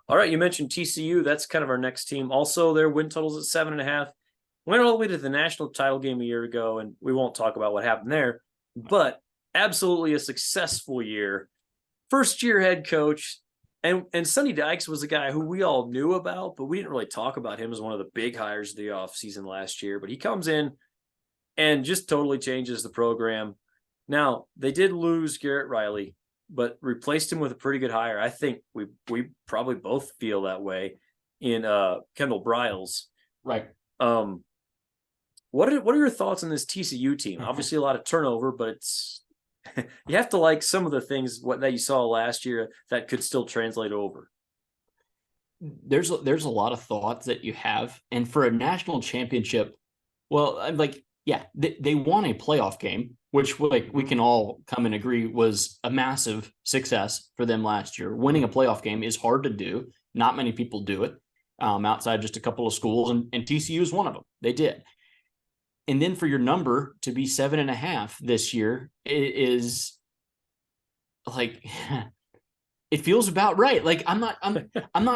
All right, you mentioned TCU. That's kind of our next team. Also, their win totals at 7.5. Went all the way to the national title game a year ago, and we won't talk about what happened there. But absolutely a successful year. First-year head coach. And Sonny Dykes was a guy who we all knew about, but we didn't really talk about him as one of the big hires of the offseason last year. But he comes in and just totally changes the program. Now, they did lose Garrett Riley, but replaced him with a pretty good hire. I think we probably both feel that way in Kendall Briles. Right. What are your thoughts on this TCU team? Obviously a lot of turnover, but it's you have to like some of the things that you saw last year that could still translate over. There's a lot of thoughts that you have, and for a national championship, well, I'm like, yeah, they won a playoff game, which we can all come and agree was a massive success for them last year. Winning a playoff game is hard to do. Not many people do it outside just a couple of schools, and TCU is one of them. They did. And then for your number to be 7.5 this year, it is like it feels about right. Like I'm not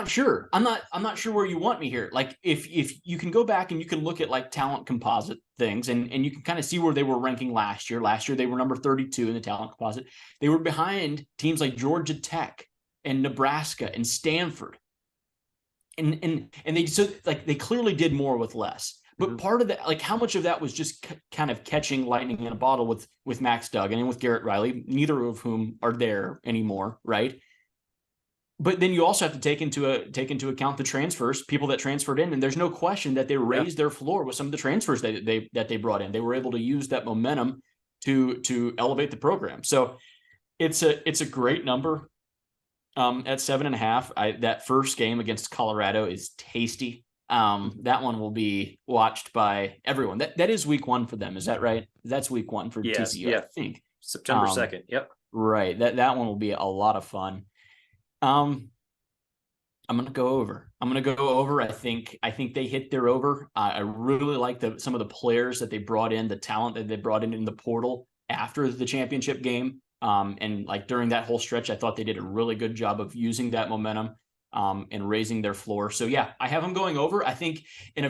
sure. I'm not sure where you want me here. Like if you can go back and you can look at like talent composite things and you can kind of see where they were ranking last year. Last year they were number 32 in the talent composite. They were behind teams like Georgia Tech and Nebraska and Stanford. And they clearly did more with less. But part of that, like how much of that was just kind of catching lightning in a bottle with Max Duggan and with Garrett Riley, neither of whom are there anymore, right? But then you also have to take into account the transfers, people that transferred in, and there's no question that they raised their floor with some of the transfers that they brought in. They were able to use that momentum to elevate the program. So it's a great number at 7.5. That first game against Colorado is tasty. That one will be watched by everyone. That is week 1 for them. Is that right? That's week 1 for TCU. Yeah. I think September 2nd. Yep. Right. That one will be a lot of fun. I'm going to go over. I think they hit their over. I really like some of the players that they brought in, the talent that they brought in the portal after the championship game. And like during that whole stretch, I thought they did a really good job of using that momentum and raising their floor. So yeah, I have them going over. I think in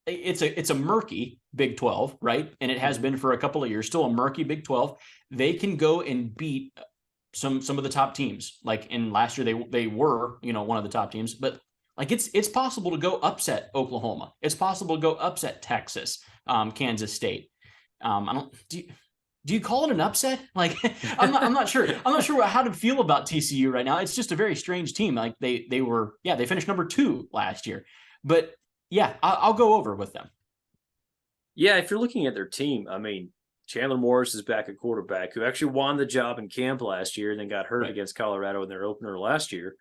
it's a murky Big 12, right? And it has been for a couple of years, still a murky Big 12. They can go and beat some of the top teams. Like in last year, they were, one of the top teams, but like it's possible to go upset Oklahoma. It's possible to go upset Texas, Kansas State. Do you call it an upset? Like, I'm not sure. I'm not sure how to feel about TCU right now. It's just a very strange team. Like they finished number 2 last year, but yeah, I'll go over with them. Yeah, if you're looking at their team, I mean, Chandler Morris is back at quarterback, who actually won the job in camp last year and then got hurt against Colorado in their opener last year,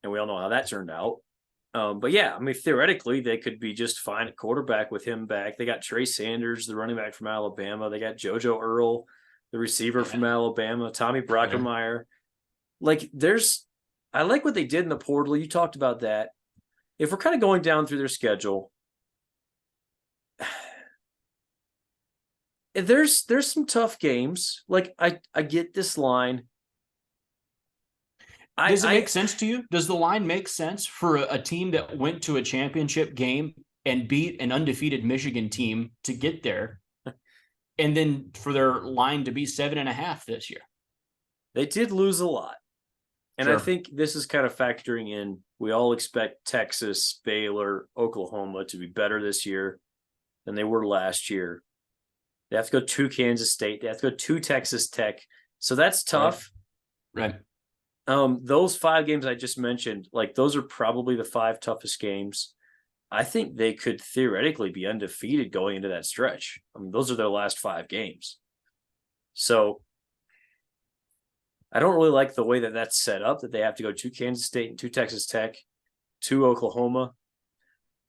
and we all know how that turned out. But yeah, I mean, theoretically, they could be just fine at quarterback with him back. They got Trey Sanders, the running back from Alabama. They got JoJo Earl, the receiver from Alabama, Tommy Brockemeyer. Like, I like what they did in the portal. You talked about that. If we're kind of going down through their schedule, there's some tough games. Like, I get this line. Does it make sense to you? Does the line make sense for a team that went to a championship game and beat an undefeated Michigan team to get there, and then for their line to be 7.5 this year? They did lose a lot. And I think this is kind of factoring in. We all expect Texas, Baylor, Oklahoma to be better this year than they were last year. They have to go to Kansas State. They have to go to Texas Tech. So that's tough. Right. Those 5 games I just mentioned, like those are probably the 5 toughest games. I think they could theoretically be undefeated going into that stretch. I mean, those are their last 5 games. So I don't really like the way that that's set up, that they have to go to Kansas State and to Texas Tech, to Oklahoma.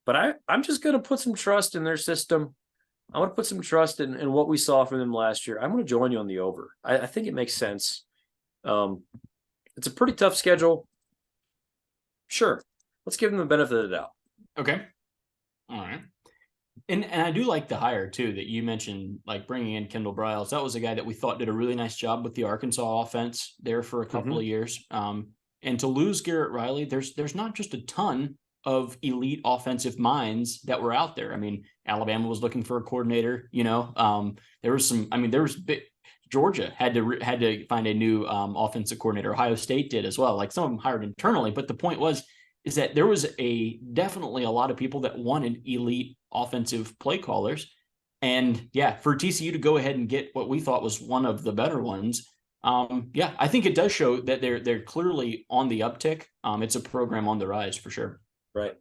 But I'm just going to put some trust in their system. I want to put some trust in what we saw from them last year. I'm going to join you on the over. I think it makes sense. It's a pretty tough schedule. Sure. Let's give them the benefit of the doubt. Okay. All right. And I do like the hire, too, that you mentioned, like bringing in Kendall Briles. That was a guy that we thought did a really nice job with the Arkansas offense there for a couple of years. And And to lose Garrett Riley, there's not just a ton of elite offensive minds that were out there. I mean, Alabama was looking for a coordinator. There was some. I mean, there was big. Georgia had to find a new offensive coordinator. Ohio State did as well. Like some of them hired internally, but the point is that there was definitely a lot of people that wanted elite offensive play callers. And yeah, for TCU to go ahead and get what we thought was one of the better ones, I think it does show that they're clearly on the uptick. It's a program on the rise for sure. Right.